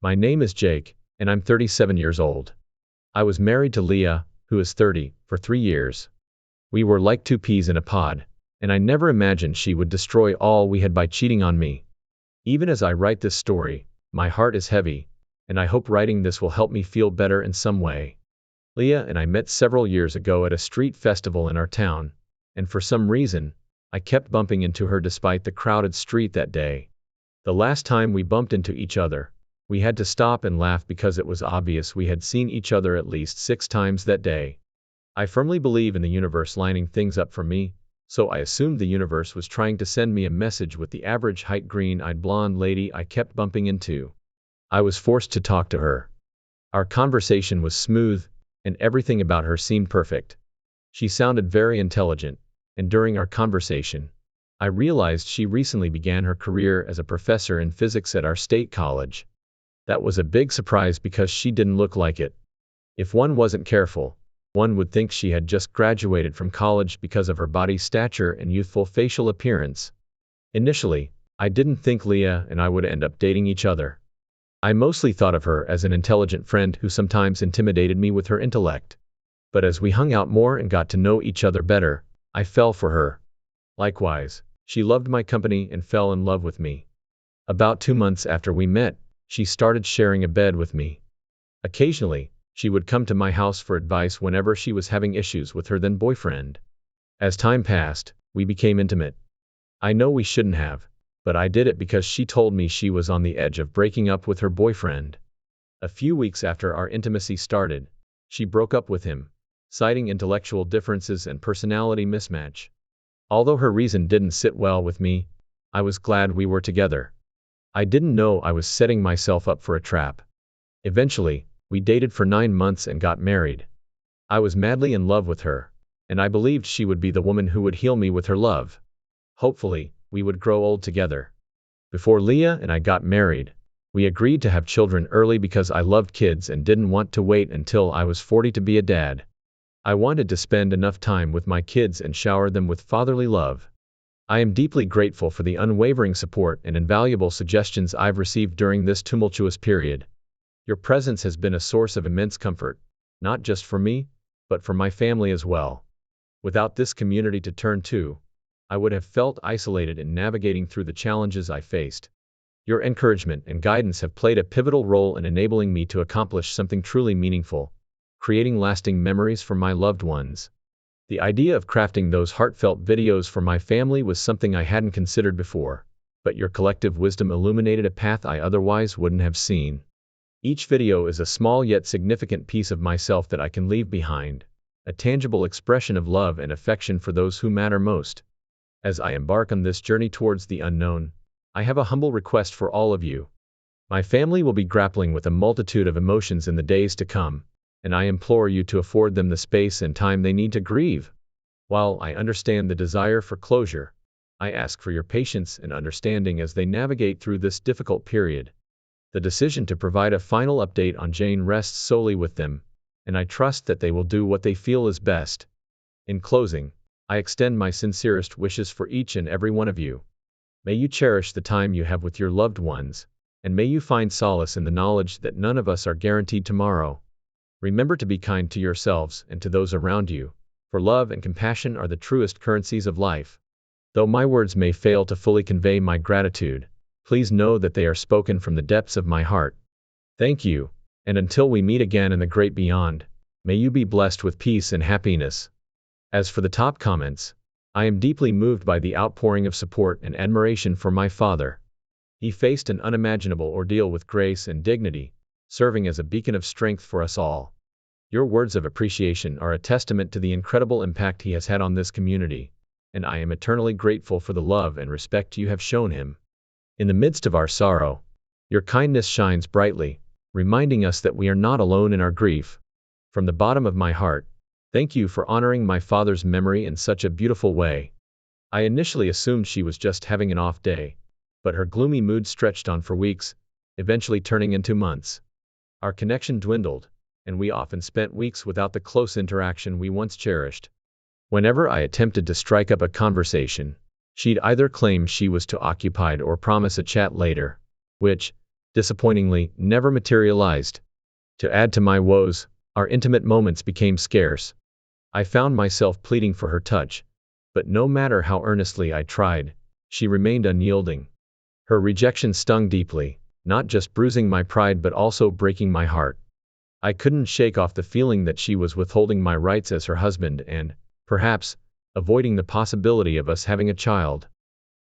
My name is Jake, and I'm 37 years old. I was married to Leah, who is 30, for 3 years. We were like two peas in a pod, and I never imagined she would destroy all we had by cheating on me. Even as I write this story, my heart is heavy, and I hope writing this will help me feel better in some way. Leah and I met several years ago at a street festival in our town, and for some reason, I kept bumping into her despite the crowded street that day. The last time we bumped into each other, we had to stop and laugh because it was obvious we had seen each other at least 6 times that day. I firmly believe in the universe lining things up for me, so I assumed the universe was trying to send me a message with the average height green-eyed blonde lady I kept bumping into. I was forced to talk to her. Our conversation was smooth, and everything about her seemed perfect. She sounded very intelligent, and during our conversation, I realized she recently began her career as a professor in physics at our state college. That was a big surprise because she didn't look like it. If one wasn't careful, one would think she had just graduated from college because of her body stature and youthful facial appearance. Initially, I didn't think Leah and I would end up dating each other. I mostly thought of her as an intelligent friend who sometimes intimidated me with her intellect. But as we hung out more and got to know each other better, I fell for her. Likewise, she loved my company and fell in love with me. About 2 months after we met, she started sharing a bed with me. Occasionally, she would come to my house for advice whenever she was having issues with her then boyfriend. As time passed, we became intimate. I know we shouldn't have, but I did it because she told me she was on the edge of breaking up with her boyfriend. A few weeks after our intimacy started, she broke up with him, citing intellectual differences and personality mismatch. Although her reason didn't sit well with me, I was glad we were together. I didn't know I was setting myself up for a trap. Eventually, we dated for 9 months and got married. I was madly in love with her, and I believed she would be the woman who would heal me with her love. Hopefully, we would grow old together. Before Leah and I got married, we agreed to have children early because I loved kids and didn't want to wait until I was 40 to be a dad. I wanted to spend enough time with my kids and shower them with fatherly love. I am deeply grateful for the unwavering support and invaluable suggestions I've received during this tumultuous period. Your presence has been a source of immense comfort, not just for me, but for my family as well. Without this community to turn to, I would have felt isolated in navigating through the challenges I faced. Your encouragement and guidance have played a pivotal role in enabling me to accomplish something truly meaningful, creating lasting memories for my loved ones. The idea of crafting those heartfelt videos for my family was something I hadn't considered before, but your collective wisdom illuminated a path I otherwise wouldn't have seen. Each video is a small yet significant piece of myself that I can leave behind, a tangible expression of love and affection for those who matter most. As I embark on this journey towards the unknown, I have a humble request for all of you. My family will be grappling with a multitude of emotions in the days to come, and I implore you to afford them the space and time they need to grieve. While I understand the desire for closure, I ask for your patience and understanding as they navigate through this difficult period. The decision to provide a final update on Jane rests solely with them, and I trust that they will do what they feel is best. In closing, I extend my sincerest wishes for each and every one of you. May you cherish the time you have with your loved ones, and may you find solace in the knowledge that none of us are guaranteed tomorrow. Remember to be kind to yourselves and to those around you, for love and compassion are the truest currencies of life. Though my words may fail to fully convey my gratitude, please know that they are spoken from the depths of my heart. Thank you, and until we meet again in the great beyond, may you be blessed with peace and happiness. As for the top comments, I am deeply moved by the outpouring of support and admiration for my father. He faced an unimaginable ordeal with grace and dignity, serving as a beacon of strength for us all. Your words of appreciation are a testament to the incredible impact he has had on this community, and I am eternally grateful for the love and respect you have shown him. In the midst of our sorrow, your kindness shines brightly, reminding us that we are not alone in our grief. From the bottom of my heart, thank you for honoring my father's memory in such a beautiful way. I initially assumed she was just having an off day, but her gloomy mood stretched on for weeks, eventually turning into months. Our connection dwindled, and we often spent weeks without the close interaction we once cherished. Whenever I attempted to strike up a conversation, she'd either claim she was too occupied or promise a chat later, which, disappointingly, never materialized. To add to my woes, our intimate moments became scarce. I found myself pleading for her touch, but no matter how earnestly I tried, she remained unyielding. Her rejection stung deeply, not just bruising my pride but also breaking my heart. I couldn't shake off the feeling that she was withholding my rights as her husband and, perhaps, avoiding the possibility of us having a child.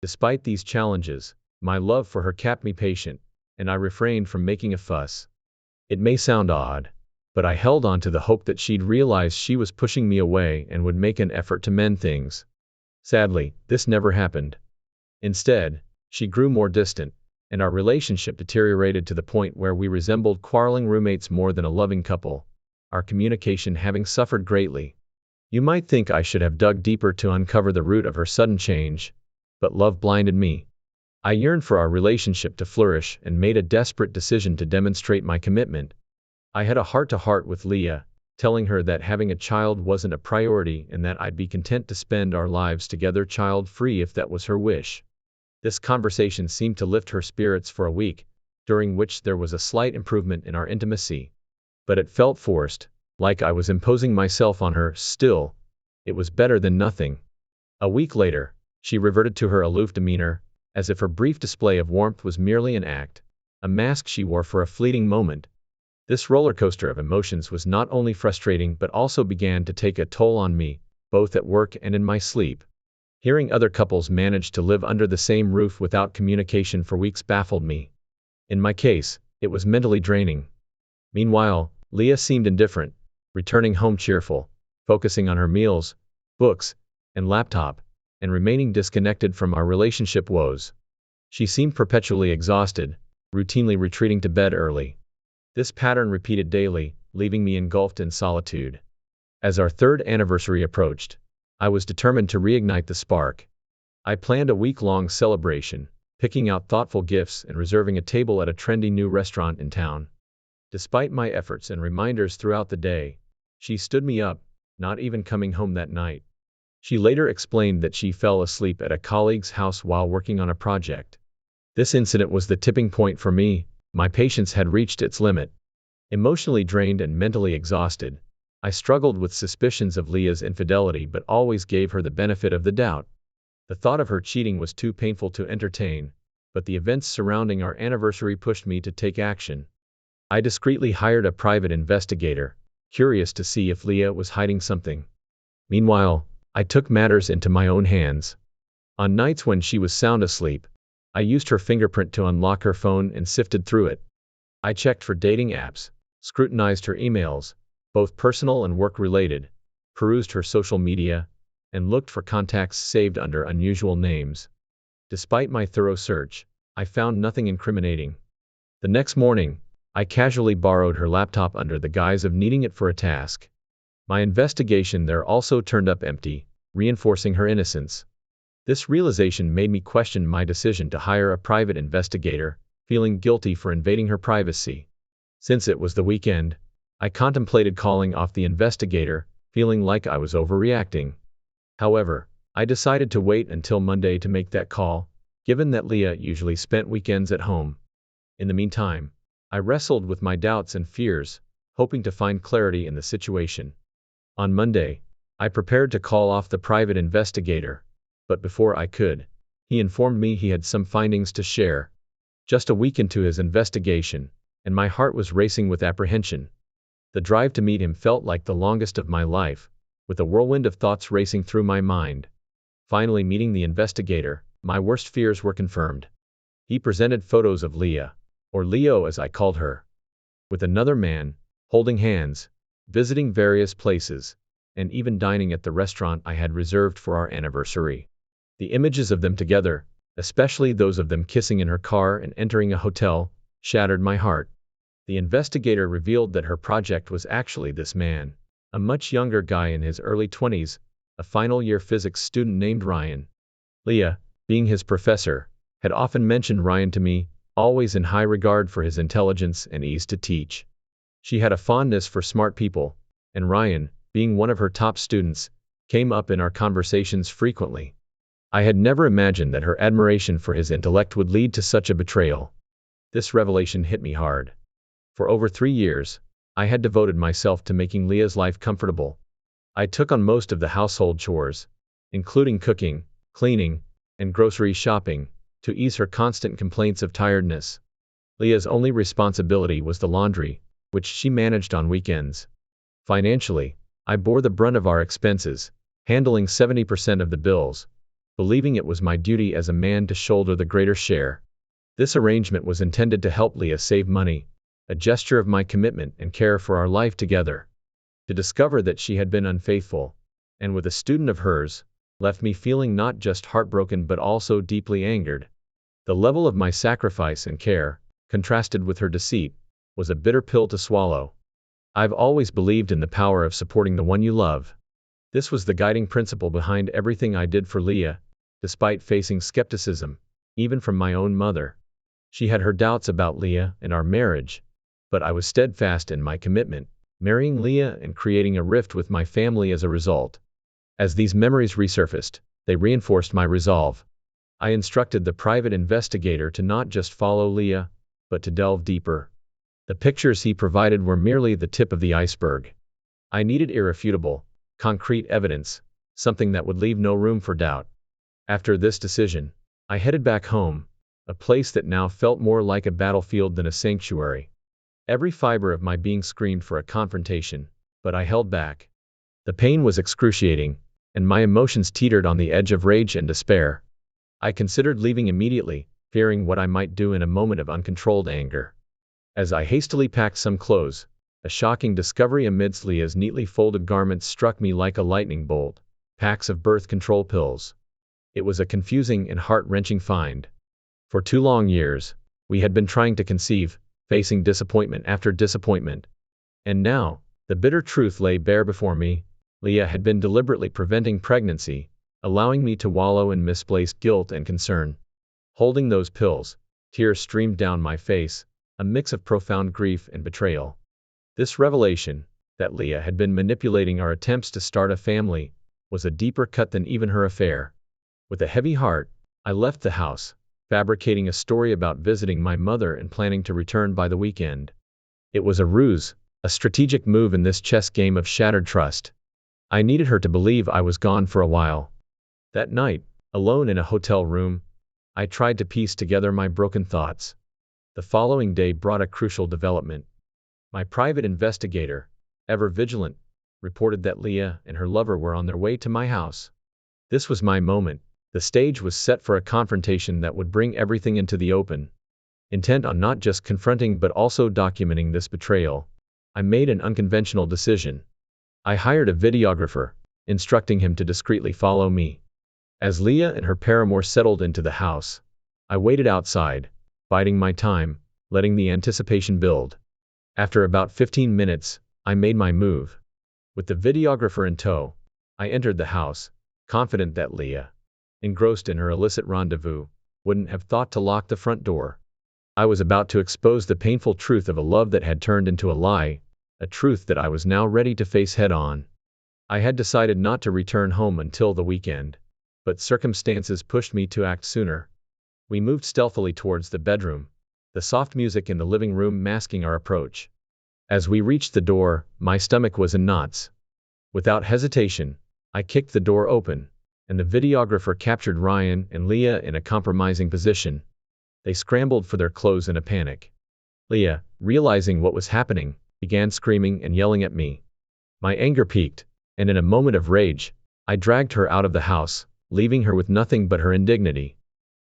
Despite these challenges, my love for her kept me patient, and I refrained from making a fuss. It may sound odd, but I held on to the hope that she'd realize she was pushing me away and would make an effort to mend things. Sadly, this never happened. Instead, she grew more distant, and our relationship deteriorated to the point where we resembled quarreling roommates more than a loving couple, our communication having suffered greatly. You might think I should have dug deeper to uncover the root of her sudden change, but love blinded me. I yearned for our relationship to flourish and made a desperate decision to demonstrate my commitment. I had a heart-to-heart with Leah, telling her that having a child wasn't a priority and that I'd be content to spend our lives together child-free if that was her wish. This conversation seemed to lift her spirits for a week, during which there was a slight improvement in our intimacy. But it felt forced, like I was imposing myself on her. Still, it was better than nothing. A week later, she reverted to her aloof demeanor, as if her brief display of warmth was merely an act, a mask she wore for a fleeting moment. This roller coaster of emotions was not only frustrating but also began to take a toll on me, both at work and in my sleep. Hearing other couples manage to live under the same roof without communication for weeks baffled me. In my case, it was mentally draining. Meanwhile, Leah seemed indifferent, returning home cheerful, focusing on her meals, books, and laptop, and remaining disconnected from our relationship woes. She seemed perpetually exhausted, routinely retreating to bed early. This pattern repeated daily, leaving me engulfed in solitude. As our third anniversary approached, I was determined to reignite the spark. I planned a week-long celebration, picking out thoughtful gifts and reserving a table at a trendy new restaurant in town. Despite my efforts and reminders throughout the day, she stood me up, not even coming home that night. She later explained that she fell asleep at a colleague's house while working on a project. This incident was the tipping point for me. My patience had reached its limit. Emotionally drained and mentally exhausted, I struggled with suspicions of Leah's infidelity but always gave her the benefit of the doubt. The thought of her cheating was too painful to entertain, but the events surrounding our anniversary pushed me to take action. I discreetly hired a private investigator, curious to see if Leah was hiding something. Meanwhile, I took matters into my own hands. On nights when she was sound asleep, I used her fingerprint to unlock her phone and sifted through it. I checked for dating apps, scrutinized her emails, both personal and work-related, perused her social media, and looked for contacts saved under unusual names. Despite my thorough search, I found nothing incriminating. The next morning, I casually borrowed her laptop under the guise of needing it for a task. My investigation there also turned up empty, reinforcing her innocence. This realization made me question my decision to hire a private investigator, feeling guilty for invading her privacy. Since it was the weekend, I contemplated calling off the investigator, feeling like I was overreacting. However, I decided to wait until Monday to make that call, given that Leah usually spent weekends at home. In the meantime, I wrestled with my doubts and fears, hoping to find clarity in the situation. On Monday, I prepared to call off the private investigator, but before I could, he informed me he had some findings to share. Just a week into his investigation, and my heart was racing with apprehension. The drive to meet him felt like the longest of my life, with a whirlwind of thoughts racing through my mind. Finally meeting the investigator, my worst fears were confirmed. He presented photos of Leah, or Leo as I called her, with another man, holding hands, visiting various places, and even dining at the restaurant I had reserved for our anniversary. The images of them together, especially those of them kissing in her car and entering a hotel, shattered my heart. The investigator revealed that her project was actually this man, a much younger guy in his early 20s, a final-year physics student named Ryan. Leah, being his professor, had often mentioned Ryan to me, always in high regard for his intelligence and ease to teach. She had a fondness for smart people, and Ryan, being one of her top students, came up in our conversations frequently. I had never imagined that her admiration for his intellect would lead to such a betrayal. This revelation hit me hard. For over 3 years, I had devoted myself to making Leah's life comfortable. I took on most of the household chores, including cooking, cleaning, and grocery shopping, to ease her constant complaints of tiredness. Leah's only responsibility was the laundry, which she managed on weekends. Financially, I bore the brunt of our expenses, handling 70% of the bills, believing it was my duty as a man to shoulder the greater share. This arrangement was intended to help Leah save money, a gesture of my commitment and care for our life together. To discover that she had been unfaithful, and with a student of hers, left me feeling not just heartbroken but also deeply angered. The level of my sacrifice and care, contrasted with her deceit, was a bitter pill to swallow. I've always believed in the power of supporting the one you love. This was the guiding principle behind everything I did for Leah, despite facing skepticism, even from my own mother. She had her doubts about Leah and our marriage, but I was steadfast in my commitment, marrying Leah and creating a rift with my family as a result. As these memories resurfaced, they reinforced my resolve. I instructed the private investigator to not just follow Leah, but to delve deeper. The pictures he provided were merely the tip of the iceberg. I needed irrefutable, concrete evidence, something that would leave no room for doubt. After this decision, I headed back home, a place that now felt more like a battlefield than a sanctuary. Every fiber of my being screamed for a confrontation, but I held back. The pain was excruciating, and my emotions teetered on the edge of rage and despair. I considered leaving immediately, fearing what I might do in a moment of uncontrolled anger. As I hastily packed some clothes, a shocking discovery amidst Leah's neatly folded garments struck me like a lightning bolt: packs of birth control pills. It was a confusing and heart-wrenching find. For 2 long years, we had been trying to conceive, facing disappointment after disappointment. And now, the bitter truth lay bare before me: Leah had been deliberately preventing pregnancy, allowing me to wallow in misplaced guilt and concern. Holding those pills, tears streamed down my face, a mix of profound grief and betrayal. This revelation, that Leah had been manipulating our attempts to start a family, was a deeper cut than even her affair. With a heavy heart, I left the house, fabricating a story about visiting my mother and planning to return by the weekend. It was a ruse, a strategic move in this chess game of shattered trust. I needed her to believe I was gone for a while. That night, alone in a hotel room, I tried to piece together my broken thoughts. The following day brought a crucial development. My private investigator, ever vigilant, reported that Leah and her lover were on their way to my house. This was my moment. The stage was set for a confrontation that would bring everything into the open. Intent on not just confronting but also documenting this betrayal, I made an unconventional decision. I hired a videographer, instructing him to discreetly follow me. As Leah and her paramour settled into the house, I waited outside, biding my time, letting the anticipation build. After about 15 minutes, I made my move. With the videographer in tow, I entered the house, confident that Leah, engrossed in her illicit rendezvous, wouldn't have thought to lock the front door. I was about to expose the painful truth of a love that had turned into a lie, a truth that I was now ready to face head-on. I had decided not to return home until the weekend, but circumstances pushed me to act sooner. We moved stealthily towards the bedroom, the soft music in the living room masking our approach. As we reached the door, my stomach was in knots. Without hesitation, I kicked the door open, and the videographer captured Ryan and Leah in a compromising position. They scrambled for their clothes in a panic. Leah, realizing what was happening, began screaming and yelling at me. My anger peaked, and in a moment of rage, I dragged her out of the house, leaving her with nothing but her indignity.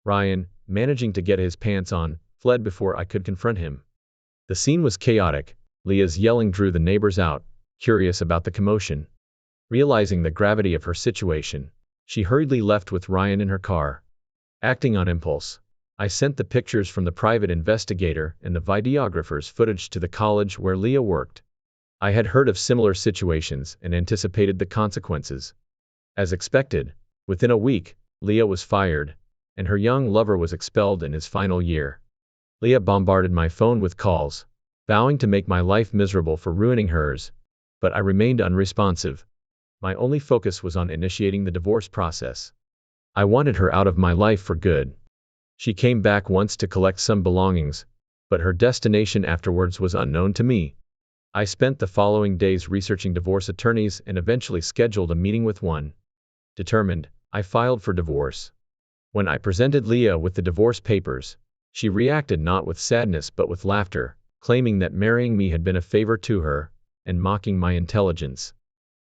Ryan, managing to get his pants on, fled before I could confront him. The scene was chaotic. Leah's yelling drew the neighbors out, curious about the commotion. Realizing the gravity of her situation, she hurriedly left with Ryan in her car. Acting on impulse, I sent the pictures from the private investigator and the videographer's footage to the college where Leah worked. I had heard of similar situations and anticipated the consequences. As expected, within a week, Leah was fired, and her young lover was expelled in his final year. Leah bombarded my phone with calls, vowing to make my life miserable for ruining hers, but I remained unresponsive. My only focus was on initiating the divorce process. I wanted her out of my life for good. She came back once to collect some belongings, but her destination afterwards was unknown to me. I spent the following days researching divorce attorneys and eventually scheduled a meeting with one. Determined, I filed for divorce. When I presented Leah with the divorce papers, she reacted not with sadness but with laughter, claiming that marrying me had been a favor to her, and mocking my intelligence.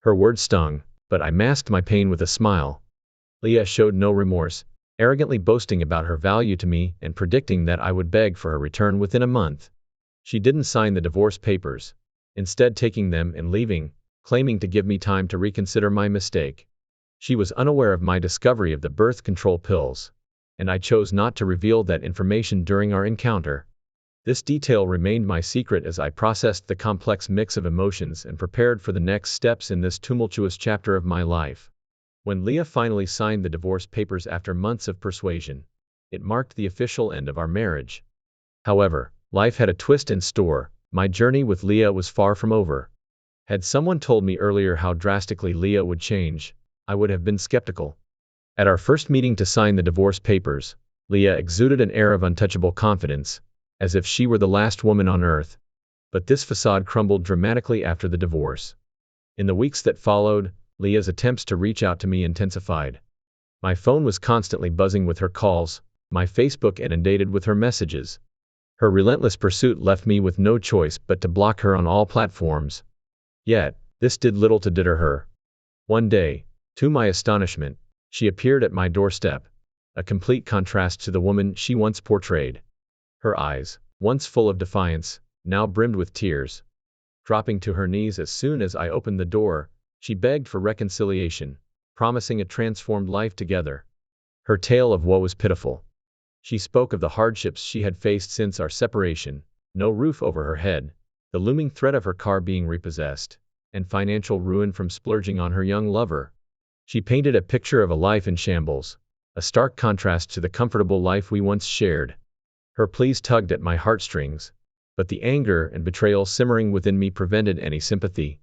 Her words stung, but I masked my pain with a smile. Leah showed no remorse, arrogantly boasting about her value to me and predicting that I would beg for her return within a month. She didn't sign the divorce papers, instead taking them and leaving, claiming to give me time to reconsider my mistake. She was unaware of my discovery of the birth control pills, and I chose not to reveal that information during our encounter. This detail remained my secret as I processed the complex mix of emotions and prepared for the next steps in this tumultuous chapter of my life. When Leah finally signed the divorce papers after months of persuasion, it marked the official end of our marriage. However, life had a twist in store. My journey with Leah was far from over. Had someone told me earlier how drastically Leah would change, I would have been skeptical. At our first meeting to sign the divorce papers, Leah exuded an air of untouchable confidence, as if she were the last woman on earth. But this facade crumbled dramatically after the divorce. In the weeks that followed, Leah's attempts to reach out to me intensified. My phone was constantly buzzing with her calls, my Facebook inundated with her messages. Her relentless pursuit left me with no choice but to block her on all platforms. Yet, this did little to deter her. One day, to my astonishment, she appeared at my doorstep, a complete contrast to the woman she once portrayed. Her eyes, once full of defiance, now brimmed with tears. Dropping to her knees as soon as I opened the door, she begged for reconciliation, promising a transformed life together. Her tale of woe was pitiful. She spoke of the hardships she had faced since our separation: no roof over her head, the looming threat of her car being repossessed, and financial ruin from splurging on her young lover. She painted a picture of a life in shambles, a stark contrast to the comfortable life we once shared. Her pleas tugged at my heartstrings, but the anger and betrayal simmering within me prevented any sympathy.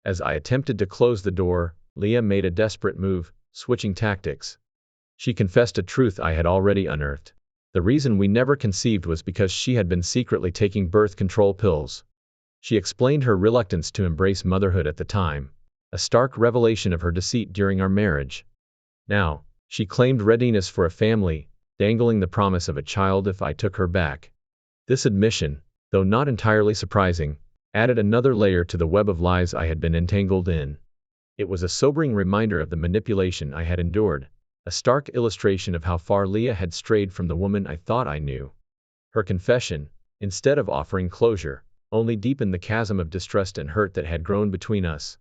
As I attempted to close the door, Leah made a desperate move, switching tactics. She confessed a truth I had already unearthed. The reason we never conceived was because she had been secretly taking birth control pills. She explained her reluctance to embrace motherhood at the time, a stark revelation of her deceit during our marriage. Now, she claimed readiness for a family, dangling the promise of a child if I took her back. This admission, though not entirely surprising, added another layer to the web of lies I had been entangled in. It was a sobering reminder of the manipulation I had endured, a stark illustration of how far Leah had strayed from the woman I thought I knew. Her confession, instead of offering closure, only deepened the chasm of distrust and hurt that had grown between us.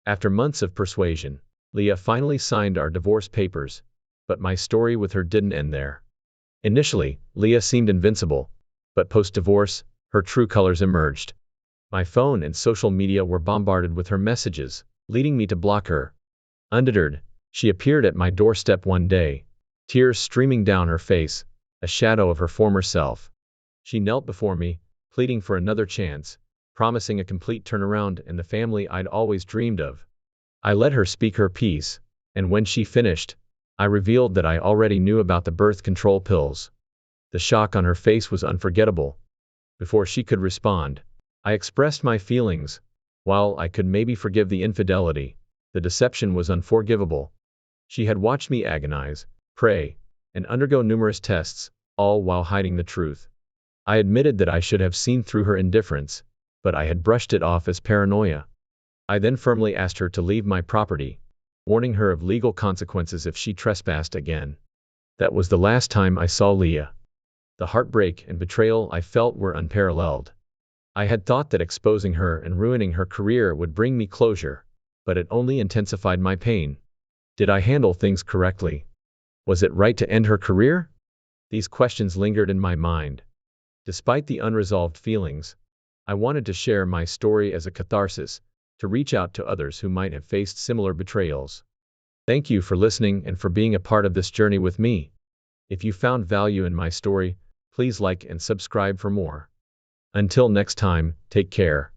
After months of persuasion, Leah finally signed our divorce papers, but my story with her didn't end there. Initially, Leah seemed invincible, but post-divorce, her true colors emerged. My phone and social media were bombarded with her messages, leading me to block her. Undeterred, she appeared at my doorstep one day, tears streaming down her face, a shadow of her former self. She knelt before me, pleading for another chance, promising a complete turnaround and the family I'd always dreamed of. I let her speak her piece, and when she finished, I revealed that I already knew about the birth control pills. The shock on her face was unforgettable. Before she could respond, I expressed my feelings. While I could maybe forgive the infidelity, the deception was unforgivable. She had watched me agonize, pray, and undergo numerous tests, all while hiding the truth. I admitted that I should have seen through her indifference, but I had brushed it off as paranoia. I then firmly asked her to leave my property, warning her of legal consequences if she trespassed again. That was the last time I saw Leah. The heartbreak and betrayal I felt were unparalleled. I had thought that exposing her and ruining her career would bring me closure, but it only intensified my pain. Did I handle things correctly? Was it right to end her career? These questions lingered in my mind. Despite the unresolved feelings, I wanted to share my story as a catharsis, to reach out to others who might have faced similar betrayals. Thank you for listening and for being a part of this journey with me. If you found value in my story, please like and subscribe for more. Until next time, take care.